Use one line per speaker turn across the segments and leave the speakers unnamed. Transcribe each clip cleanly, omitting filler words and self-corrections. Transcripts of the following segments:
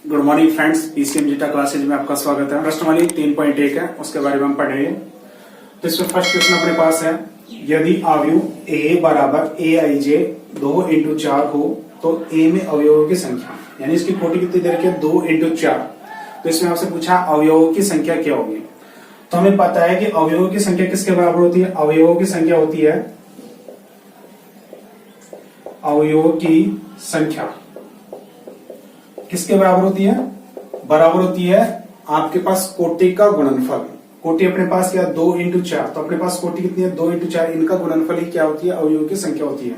Good morning friends, PCM zeta classes में आपका स्वागत है। प्रश्नावली 3.1 है, उसके बारे में हम पढ़ेंगे। तो इसमें फर्स्ट क्वेश्चन अपने पास है, यदि अवयव a बराबर aij 2 इंटू 4 हो तो a में अवयवों की संख्या, यानी इसकी कोटि कितनी दे रखी है 2 इंटू 4। तो इसमें आपसे पूछा अवयवों की संख्या क्या होगी। तो हमें पता है कि अवयवों की संख्या किसके बराबर होती है। अवयवों की संख्या होती है, अवयवों की संख्या किसके बराबर होती है, बराबर होती है आपके पास कोटि का गुणनफल। कोटि अपने पास क्या 2 इंटू 4, तो अपने पास कोटि कितनी है 2 इंटू 4, इनका गुणनफल ही क्या होती है, अवयवों की संख्या होती है।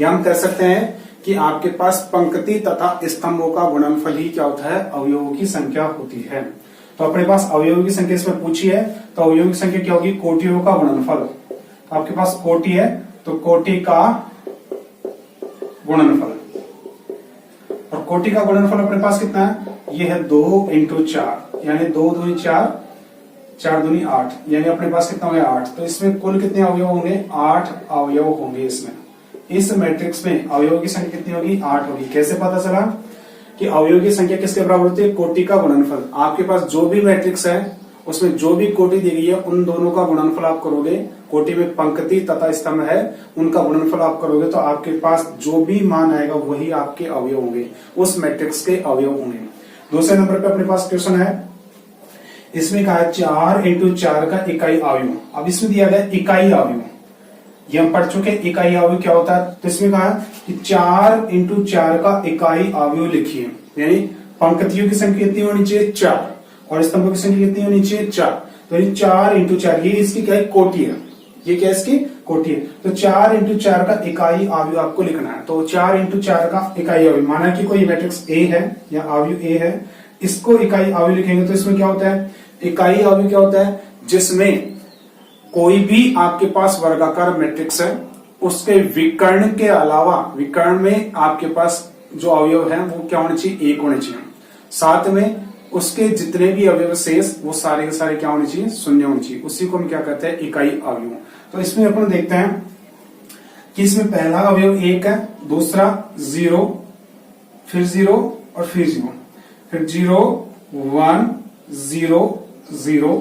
या हम कह सकते हैं कि आपके पास पंक्ति तथा स्तंभों का गुणनफल ही क्या होता है, अवयवों की संख्या होती है। तो अपने पास अवयवों की संख्या इसमें पूछी है, तो अवयवों की संख्या क्या होगी, कोटियों का गुणनफल। तो आपके पास कोटि है तो कोटि का गुणनफल, और कोटि का गुणनफल अपने पास कितना है, ये है 2 इंटू 4, यानी 2 दूनी 4, 4 दूनी 8, यानी अपने पास कितना हो गया 8। तो इसमें कुल कितने अवयव होंगे, 8 अवयव होंगे। इसमें इस मैट्रिक्स में अवयव की संख्या कितनी होगी, 8 होगी। कैसे पता चला कि अवयव की संख्या किसके बराबर होती है, कोटि का गुणनफल। आपके पास जो भी मैट्रिक्स है उसमें जो भी कोटि दी गई है उन दोनों का गुणनफल आप करोगे। कोटि में पंक्ति तथा स्तंभ है, उनका गुणनफल आप करोगे तो आपके पास जो भी मान आएगा वही आपके अवयव होंगे, उस मैट्रिक्स के अवयव होंगे। दूसरे नंबर पे अपने पास क्वेश्चन है, इसमें कहा है 4 इंटू 4 का इकाई अवयव। अब इसमें दिया गया इकाई अवयव, ये हम पढ़ चुके, इकाई अवयव क्या होता है। तो इसमें कहा कि 4 इंटू 4 का इकाई अवयव लिखिए, यानी पंक्तियों की संख्या कितनी होनी चाहिए 4 और स्तंभों की संख्या कितनी होनी चाहिए 4। तो ये 4 इंटू 4 ये इसकी क्या है, कोटि है, ये क्या इसकी कोटि है। तो 4 इंटू 4 का इकाई अवयव आपको लिखना है। तो 4 इंटू 4 का इकाई अवयव, माना कि कोई मैट्रिक्स ए है या अवयव ए है, इसको इकाई अवयव लिखेंगे। तो इसमें क्या होता है, इकाई अवयव क्या होता है, जिसमें कोई भी आपके पास वर्गाकार मैट्रिक्स है उसके विकर्ण के अलावा, विकर्ण में आपके पास जो अवयव है वो क्या होने चाहिए, एक होने चाहिए। साथ में उसके जितने भी अवयव शेष वो सारे के सारे क्या होने चाहिए, शून्य होने चाहिए। उसी को हम क्या कहते हैं, इकाई अवयव। तो इसमें अपन देखते हैं कि इसमें पहला अवयव 1 है, दूसरा 0, फिर 0 और फिर 0, फिर 0 1 0 0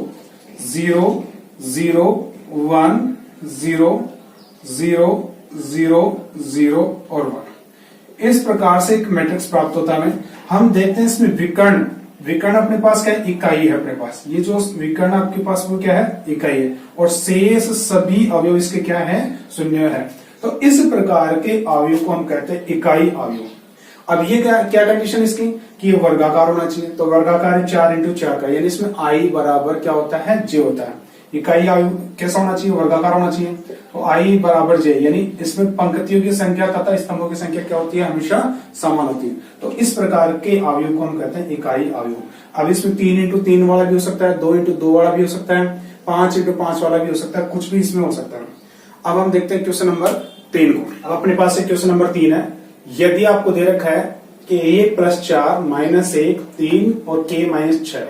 0 0 1 0 0 0 0 और 1। इस प्रकार से एक मैट्रिक्स प्राप्त होता है। हम देखते हैं इसमें विकर्ण, विकर्ण अपने पास क्या है, इकाई है। अपने पास ये जो विकर्ण आपके पास वो क्या है, इकाई है, और शेष सभी अवयव इसके क्या है, शून्य है। तो इस प्रकार के अवयव को हम कहते हैं इकाई अवयव। अब ये क्या कंडीशन इसकी कि ये वर्गाकार होना चाहिए। तो वर्गाकार है 4 इंटू 4 का, यानी इसमें आई बराबर क्या होता है, जे होता है। इकाई अवयव कैसा होना चाहिए, वर्गाकार होना चाहिए। तो आई बराबर जे, यानी इसमें पंक्तियों की संख्या तथा स्तंभों की संख्या क्या होती है, हमेशा समान होती है। तो इस प्रकार के अवयव को हम कहते हैं इकाई अवयव। अब इसमें 3 इंटू 3 वाला भी हो सकता है, 2 इंटू 2 वाला भी हो सकता है, 5 इंटू 5 वाला भी हो सकता है, कुछ भी इसमें हो सकता है। अब हम देखते हैं क्वेश्चन नंबर 3 को। अब अपने पास क्वेश्चन नंबर 3 है, यदि आपको दे रखा है कि a प्लस 4 माइनस 1 3 और k माइनस 6,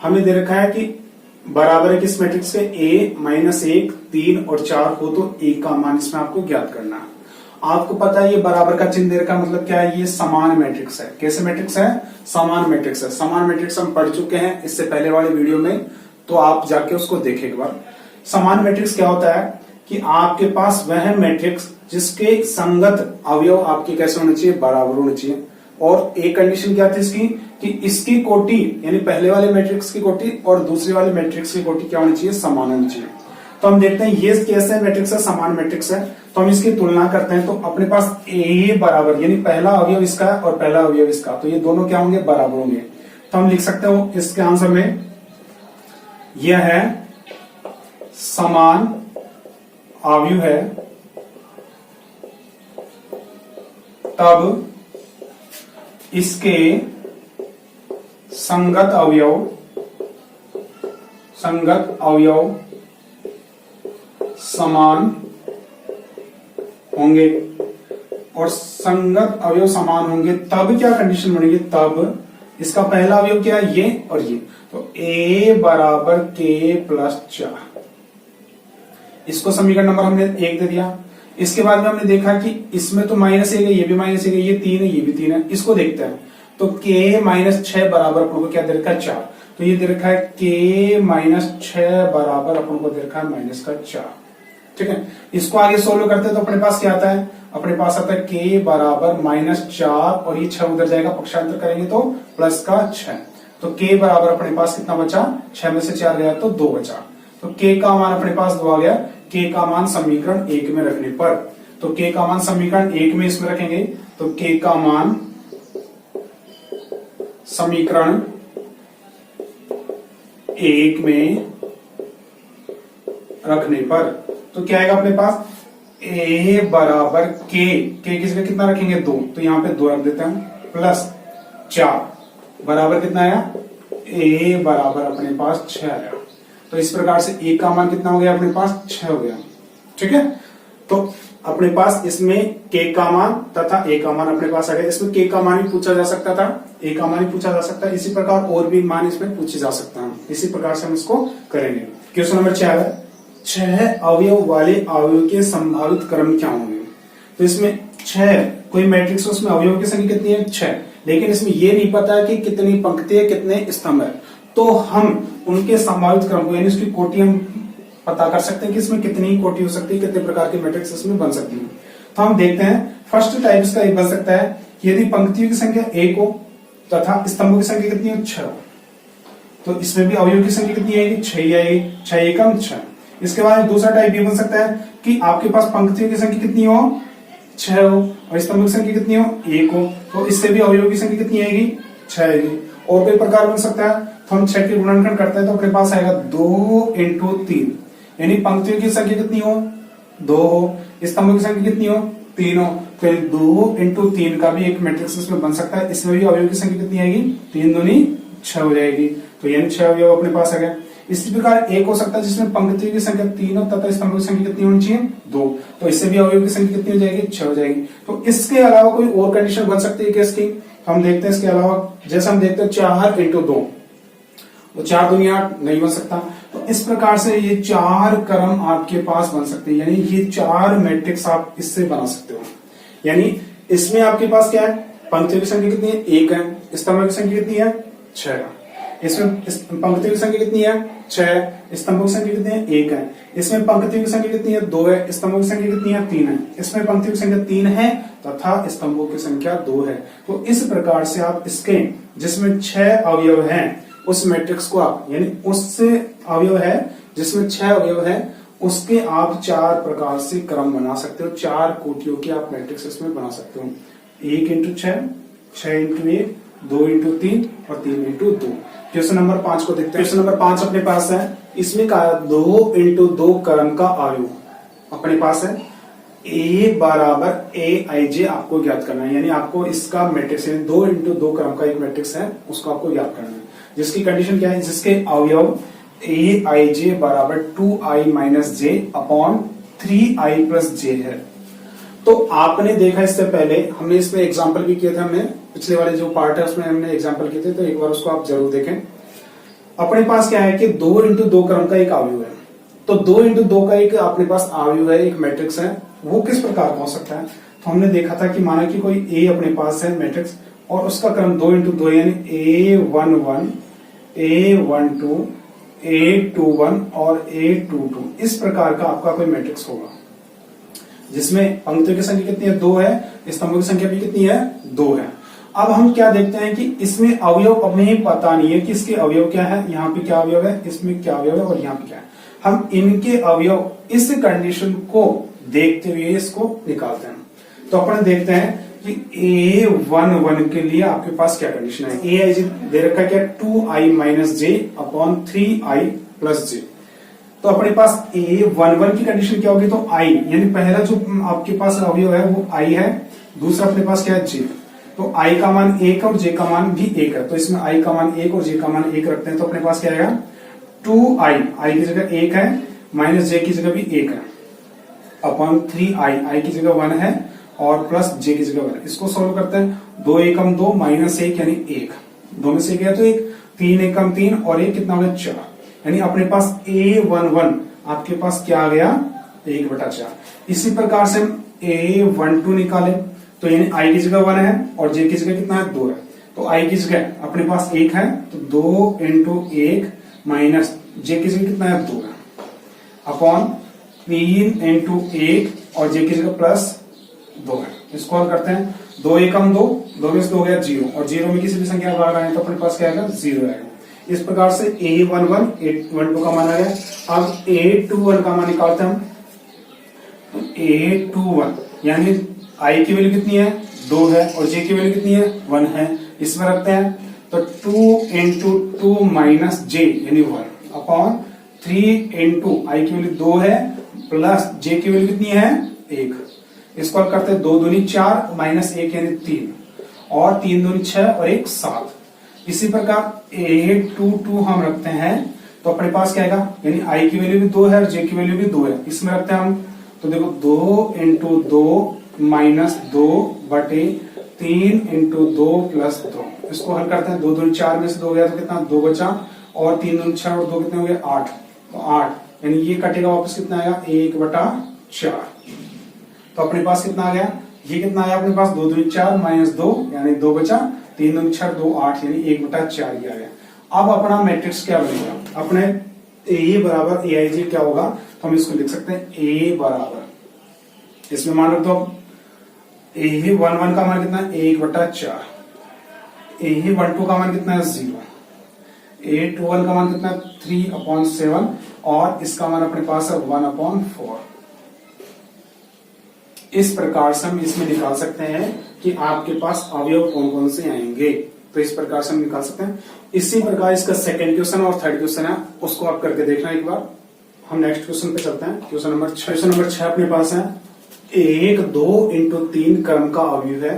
हमें दे रखा है कि बराबर है किस मैट्रिक्स के, a माइनस 1 3 और 4 हो तो a का मान इसमें आपको ज्ञात करना है। आपको पता है ये बराबर का चिन्ह दे रखा, मतलब क्या है, ये समान मैट्रिक्स है। कैसे मैट्रिक्स है, समान मैट्रिक्स है। समान मैट्रिक्स हम पढ़ चुके हैं इससे पहले वाले वीडियो में, तो आप जाके उसको देखें एक बार। समान मैट्रिक्स क्या होता है कि आपके पास वह मैट्रिक्स जिसके संगत अवयव आपके कैसे होने चाहिए, बराबर होने चाहिए। और एक कंडीशन क्या थी इसकी कि इसकी कोटि, यानी पहले वाले मैट्रिक्स की कोटि और दूसरे वाले मैट्रिक्स की कोटि क्या होनी चाहिए, समान होनी चाहिए। तो हम देखते हैं ये कैसे मैट्रिक्स है, समान मैट्रिक्स है। तो हम इसकी तुलना करते हैं। तो अपने पास ए बराबर, यानी पहला अवयव इसका और पहला अवयव इसका, तो ये दोनों क्या होंगे, बराबर होंगे। तो हम लिख सकते हो इसके आंसर में, यह है समान अवयव है तब इसके संगत अवयव समान होंगे। और संगत अवयव समान होंगे तब क्या कंडीशन बनेगी, तब इसका पहला अवयव क्या है, ये और ये। तो a बराबर k प्लस 4, इसको समीकरण नंबर हमने 1 दे दिया। इसके बाद में हमने देखा कि इसमें तो -1 है, ये भी -1 है, ये 3 है, ये भी 3 है। इसको देखते हैं। तो k माइनस 6 बराबर अपन को क्या दे रखा है 4। तो ये दे रखा है k माइनस 6 बराबर अपन को दे रखा है माइनस का 4। ठीक है, इसको आगे सोल्व करते हैं तो अपने पास क्या आता है, अपने पास आता है k बराबर माइनस 4 और ये 6 उधर जाएगा, पक्षांतर करेंगे तो प्लस का 6। तो k बराबर अपने पास कितना बचा, 6 में से 4 गया तो 2 बचा। तो k का मान अपने पास 2 आ गया। k का मान समीकरण 1 में रखने पर, तो k का मान समीकरण 1 में इसमें रखेंगे तो k का मान समीकरण 1 में रखने पर तो क्या आएगा अपने पास, a बराबर k की जगह कितना रखेंगे 2, तो यहां पे 2 रख देते हैं, प्लस 4 बराबर कितना आया, a बराबर अपने पास 6 आया। तो इस प्रकार से a का मान कितना हो गया अपने पास 6 हो गया। ठीक है, तो अपने पास इसमें k का मान तथा a का मान अपने पास आ गया। इसमें k का मान भी पूछा जा सकता था, a का मान भी पूछा जा सकता है, इसी प्रकार और भी मान इसमें पूछे जा सकता है। इसी प्रकार से हम इसको करेंगे। क्वेश्चन नंबर 4 है, 6 अवयव वाले अवयव के संभावित क्रम क्या होंगे। तो इसमें 6 कोई मैट्रिक्स है, उसमें अवयव की संख्या कितनी है 6, लेकिन इसमें यह नहीं पता है कि कितनी पंक्ति है कितने स्तंभ है। तो हम उनके संभावित क्रम को यानी उसकी कोटि हम पता कर सकते हैं कि इसमें कितनी कोटि हो सकती है, कितने प्रकार के मैट्रिक्स इसमें बन सकती है। तो हम देखते हैं फर्स्ट टाइप इसका बन सकता है कि यदि पंक्तियों की संख्या 1 हो तथा स्तंभों की संख्या कितनी हो 6 हो, तो इसमें भी अवयव की संख्या कितनी आएगी 6 ही आएगी, 6 एकम 6। इसके बाद दूसरा टाइप ये बन सकता है कि आपके पास पंक्तियों की संख्या कितनी हो 6 हो और स्तंभों की संख्या कितनी हो 1 हो, तो इससे भी अवयव की संख्या कितनी आएगी 6 आएगी। और कोई प्रकार बन सकता है, तो हम 6 के गुणनखंड करते हैं तो अपने पास आएगा 2 इंटू 3, यानी पंक्तियों की संख्या कितनी हो 2 हो, स्तंभों की संख्या कितनी हो 3 हो, फिर 2 इंटू 3 का भी एक मैट्रिक्स इसमें बन सकता है। इसमें भी अवयव की संख्या कितनी आएगी 3 दूनी 6 हो जाएगी, तो यानी 6 अवयव अपने पास आ गया। इसी प्रकार एक हो सकता है जिसमें पंक्तियों की संख्या 3 हो तथा स्तंभों की संख्या कितनी होनी चाहिए 2, तो इससे भी अवयव की संख्या कितनी हो जाएगी 6 हो जाएगी। तो इसके अलावा कोई और कंडीशन बन सकती है किसकी, हम देखते हैं इसके अलावा। जैसे हम देखते हैं 4 इंटू 2, तो 4 दूनी 8 नहीं बन सकता। तो इस प्रकार से ये 4 क्रम आपके पास बन सकते हैं, यानी ये 4 मैट्रिक्स आप इससे बना सकते हो। यानी इसमें आपके पास क्या है, पंक्तियों की संख्या कितनी है 1 है, स्तंभों की संख्या कितनी है 6 है। इसमें पंक्तियों की संख्या कितनी है 6, स्तंभों की संख्या कितनी है 1 है। इसमें पंक्तियों की संख्या कितनी है 2 है, स्तंभों की संख्या कितनी है 3 है। इसमें पंक्तियों की संख्या 3 है तथा स्तंभों की संख्या 2 है। तो इस प्रकार से आप इसके जिसमें 6 अवयव हैं उस मैट्रिक्स को आप यानी उससे अवयव है जिसमें 6 अवयव है उसके आप 4 प्रकार से क्रम बना सकते हो, 4 कोटियों के आप मैट्रिक्स इसमें बना सकते हो। 1 इंटू 6, 6 इंटू 1, 2 इंटू 3 और 3 इंटू 2। क्वेश्चन नंबर 5 को देखते हैं। क्वेश्चन नंबर 5 अपने पास है, इसमें का 2 इंटू 2 क्रम का अवयव अपने पास है। a बराबर a i j आपको ज्ञात करना है, यानी आपको इसका मैट्रिक्स 2 इंटू 2 क्रम का एक मैट्रिक्स है उसको आपको ज्ञात करना है, जिसकी कंडीशन क्या है, जिसके अवयव a i j बराबर 2i minus j upon 3i plus j है। तो आपने देखा इससे पहले हमने इसमें एग्जाम्पल भी किए थे, हमने पिछले वाले जो पार्ट है उसमें हमने एग्जाम्पल किए थे, तो एक बार उसको आप जरूर देखें। अपने पास क्या है कि 2 इंटू 2 क्रम का एक अवयव है, तो 2 इंटू 2 का एक अपने पास अवयव है, एक मैट्रिक्स है, वो किस प्रकार का हो सकता है। तो हमने देखा था कि माना कि कोई ए अपने पास है मैट्रिक्स और उसका क्रम 2 इंटू 2 यानी A11, A12, A21 और A22, इस प्रकार का आपका कोई मैट्रिक्स होगा जिसमें पंक्तियों की संख्या कितनी है 2 है, स्तंभों की संख्या भी कितनी है 2 है। अब हम क्या देखते हैं कि इसमें अवयव अब हमें पता नहीं है कि इसके अवयव क्या है, यहाँ पे क्या अवयव है, इसमें क्या अवयव है और यहाँ पे क्या है। हम इनके अवयव इस कंडीशन को देखते हुए इसको निकालते हैं। तो अपन देखते हैं कि A11 के लिए आपके पास क्या कंडीशन है। ए आई दे रखा है क्या 2i minus J upon 3i plus J. तो अपने पास A11 की कंडीशन क्या होगी, तो i यानी पहला जो आपके पास अवयव है वो i है, दूसरा अपने पास क्या है j। तो i का मान 1 और j का मान भी 1 है, तो इसमें i का मान 1 और j का मान 1 रखते हैं। तो अपने पास क्या आएगा 2i की जगह 1 है माइनस j की जगह भी 1 है अपॉन 3i की जगह 1 है और प्लस j की जगह 1। इसको सोल्व करते हैं, 2 एकम 2 माइनस 1 यानी 1, 2 में से गया तो 1, 3 एकम 3 और 1 कितना हो गया 4, यानी अपने पास A11 आपके पास क्या आ गया 1/4। इसी प्रकार से हम A12 निकालें तो यानी i की जगह 1 है और j की जगह कितना है 2 है। तो तो आई की जगह अपने पास 1 है, तो 2 इंटू 1 माइनस जे की जगह कितना है 2 है, अपॉन 3 इंटू 1 और जे की जगह प्लस 2 है। इसको हल करते हैं, 2 एकम 2, 2 में से 2 गया 0, और 0 में किसी भी संख्या बाहर आए तो अपने पास क्या आएगा 0 आएगा। इस प्रकार से A11 A12 का मान आ गया। अब A21 का मान निकालते हैं हम, तो A21 यानी I की वैल्यू कितनी है 2 है और J की वैल्यू कितनी है 1 है, इसमें रखते हैं, तो 2 इंटू 2 माइनस J यानी 1 अपॉन 3 इंटू I की वैल्यू 2 है प्लस J की वैल्यू कितनी है 1। इसको हल करते हैं, 2 दूनी 4 माइनस 1 यानी 3 और 3 दूनी 6 और 1 7। इसी प्रकार A22 हम रखते हैं, तो अपने पास क्या आएगा, यानी I की वैल्यू भी 2 है और J की वैल्यू भी 2 है, इसमें रखते हैं हम, तो देखो 2 इंटू 2 माइनस 2 बटे 3 इंटू 2 प्लस 2। इसको हल करते हैं, 2 दूनी 4 में से 2 गया तो कितना 2 बचा, और 3 दूनी 6 और 2 कितने हो गए 8, तो 8 यानी ये कटेगा वापस कितना आएगा 1/4। तो अपने पास कितना आ गया, ये कितना आया अपने पास 2 दूनी 4 माइनस 2 यानी 2 बचा, 3 दूनी 6 2 8 यानी 1/4 ये आ गया। अब अपना मैट्रिक्स क्या बनेगा, अपने A बराबर AIJ क्या होगा, तो हम इसको लिख सकते हैं A बराबर, इसमें मान रख दो, A11 का मान कितना है 1/4, A12 का मान कितना है 0, A21 का मान कितना है 3/7 और इसका मान अपने पास है 1/4। इस प्रकार से हम इसमें निकाल सकते हैं कि आपके पास अवयव कौन कौन से आएंगे, तो इस प्रकार से हम निकाल सकते हैं। इसी प्रकार इसका सेकंड क्वेश्चन और थर्ड क्वेश्चन है, उसको आप करके देखना एक बार। हम नेक्स्ट क्वेश्चन पे चलते हैं, क्वेश्चन नंबर 6। क्वेश्चन नंबर 6 अपने पास है, 1 2 इंटू 3 क्रम का अवयव है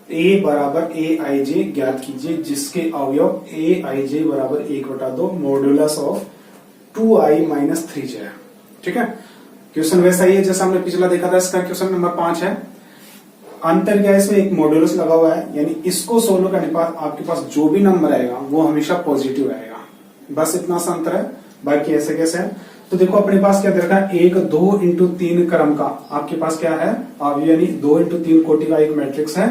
A बराबर AIJ ज्ञात कीजिए जिसके अवयव AIJ बराबर 1/2 modulus of 2i minus 3j है। ठीक है, क्वेश्चन वैसा ही है जैसा हमने पिछला देखा था। इसका क्वेश्चन नंबर 5 है, अंतर क्या है, इसमें एक मॉड्यूलस लगा हुआ है, यानी इसको सोल्व करने के बाद आपके पास जो भी नंबर आएगा वो हमेशा पॉजिटिव आएगा, बस इतना सा अंतर है, बाकी ऐसे कैसे है। तो देखो अपने पास क्या दे रखा है, 1 2 इंटू 3 क्रम का आपके पास क्या है अवयव, यानी 2 इंटू 3 कोटि का एक मैट्रिक्स है,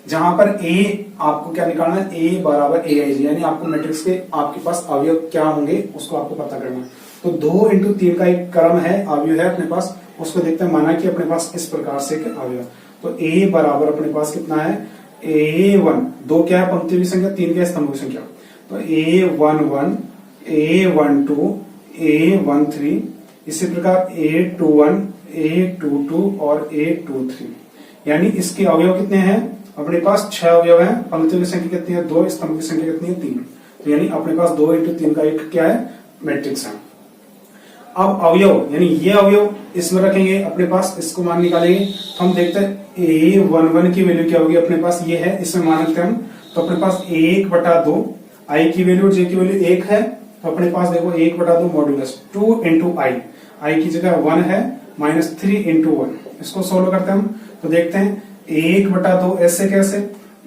जहां पर A आपको क्या निकालना है, A बराबर AIJ, यानी आपको मैट्रिक्स के आपके पास अवयव क्या होंगे उसको आपको पता करना है। तो 2 इंटू 3 का एक क्रम है, अवयव है अपने पास, उसको देखते हैं। माना कि अपने पास इस प्रकार से अवयव, तो A बराबर अपने पास कितना है A1, 2 क्या है पंक्ति की संख्या, 3 क्या है स्तंभ की संख्या, तो A11 A12 A13, इसी प्रकार A21 A22 और A23, यानी इसके अवयव कितने हैं अपने पास 6 अवयव हैं। पंक्तियों की संख्या कितनी है 2, स्तंभ की संख्या कितनी है 3, तो यानी अपने पास 2 इंटू 3 का एक क्या है मैट्रिक्स है। अब अवयव यानी ये अवयव इसमें रखेंगे अपने पास, इसको मान निकालेंगे, तो हम देखते हैं A11 की वैल्यू क्या होगी, अपने पास ये है, इसमें मान रखते हैं हम, तो अपने पास 1/2 I की वैल्यू J की वैल्यू 1 है, तो अपने पास देखो 1/2 मॉड्यूलस 2 इंटू I की जगह 1 है माइनस 3 इंटू 1। इसको सोल्व करते हैं हम, तो देखते हैं 1/2 ऐसे कैसे,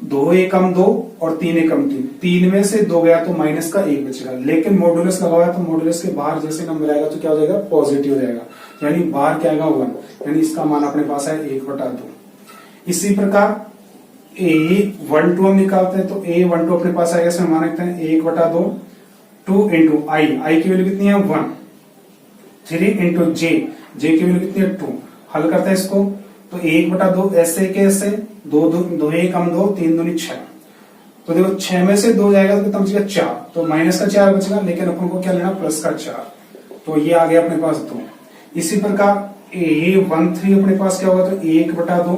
2 एकम 2 और 3 एकम 3, 3 में से 2 गया तो माइनस का 1 बचेगा, लेकिन मॉड्यूलस लगा हुआ है तो मॉड्यूलस के बाहर जैसे नंबर आएगा तो क्या हो जाएगा पॉजिटिव हो जाएगा, यानी बाहर क्या आएगा 1, यानी इसका मान अपने पास है 1/2। इसी प्रकार A12 हम निकालते हैं, तो A12 अपने पास आएगा, इसमें मान रखते हैं 1/2 2 इंटू I की वैल्यू कितनी है 1, 3 इंटू J की वैल्यू कितनी है 2। हल करते हैं इसको, तो 1/2 ऐसे कैसे, 2 एकम 2 3 दूनी 6, तो देखो 6 में से 2 जाएगा तो कितना बचेगा 4, तो माइनस का 4 बचेगा, लेकिन अपन को क्या लेना प्लस का 4, तो ये आ गया अपने पास 2। इसी प्रकार A13 अपने पास क्या होगा, तो 1/2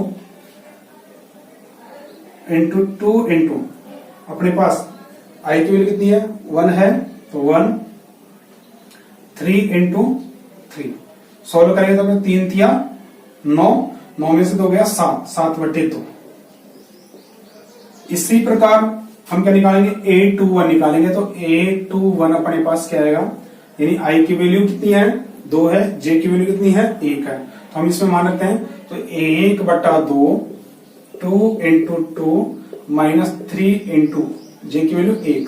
इंटू 2 इंटू अपने पास I की वैल्यू कितनी है 1 है, तो 1 3 इंटू 3 सोल्व करेंगे तो 3 थिया 9 में से 2 गया 7/2। इसी प्रकार हम क्या निकालेंगे A21 निकालेंगे, तो A21 अपने पास क्या आएगा, यानी I की वैल्यू कितनी है 2 है, J की वैल्यू कितनी है 1 है, तो हम इसमें मान रखते हैं, तो 1/2 2 इंटू 2 माइनस 3 इंटू J की वैल्यू 1।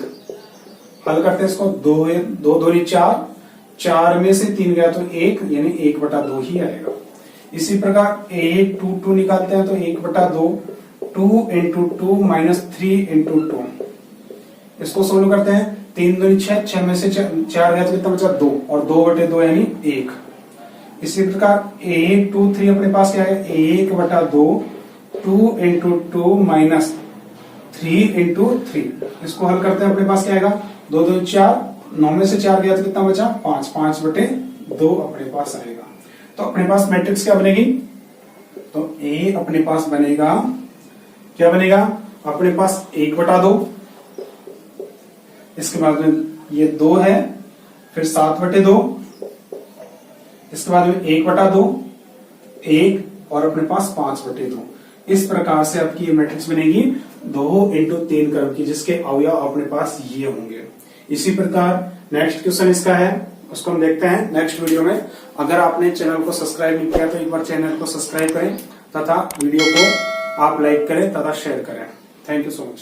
हल करते हैं इसको, 2 दूनी 4, 4 में से 3 गया तो 1, यानी 1/2 ही आएगा। इसी प्रकार A22 निकालते हैं, तो 1/2 2 इंटू 2 माइनस 3 इंटू 2, इसको सोल्व करते हैं। 3 दूनी 6, 6 में से 4 गया तो कितना बचा 2, और 2/2 यानी 1। इसी प्रकार 8 2 3 अपने पास क्या है 1/2, 2 into 2 minus 3 into 3। इसको हल करते हैं, अपने पास क्या आएगा 2 2 4, 9 में से 4 गया तो कितना बचा 5, 5/2 अपने पास आएगा। तो अपने पास मैट्रिक्स क्या बनेगी, तो ए अपने पास बनेगा, क्या बनेगा अपने पास 1/2, इसके बाद में ये 2 है, फिर 7/2, इसके बाद में 1/2, 1 और अपने पास 5/2। इस प्रकार से आपकी ये मैट्रिक्स बनेगी 2 into 3 क्रम की, जिसके अवयव अपने पास ये होंगे। इसी प्रकार नेक्स्ट क्वेश्चन इसका है, उसको हम देखते हैं नेक्स्ट वीडियो में। अगर आपने चैनल को सब्सक्राइब नहीं किया तो एक बार चैनल को सब्सक्राइब करें तथा वीडियो को आप लाइक करें तथा शेयर करें। Thank you so much.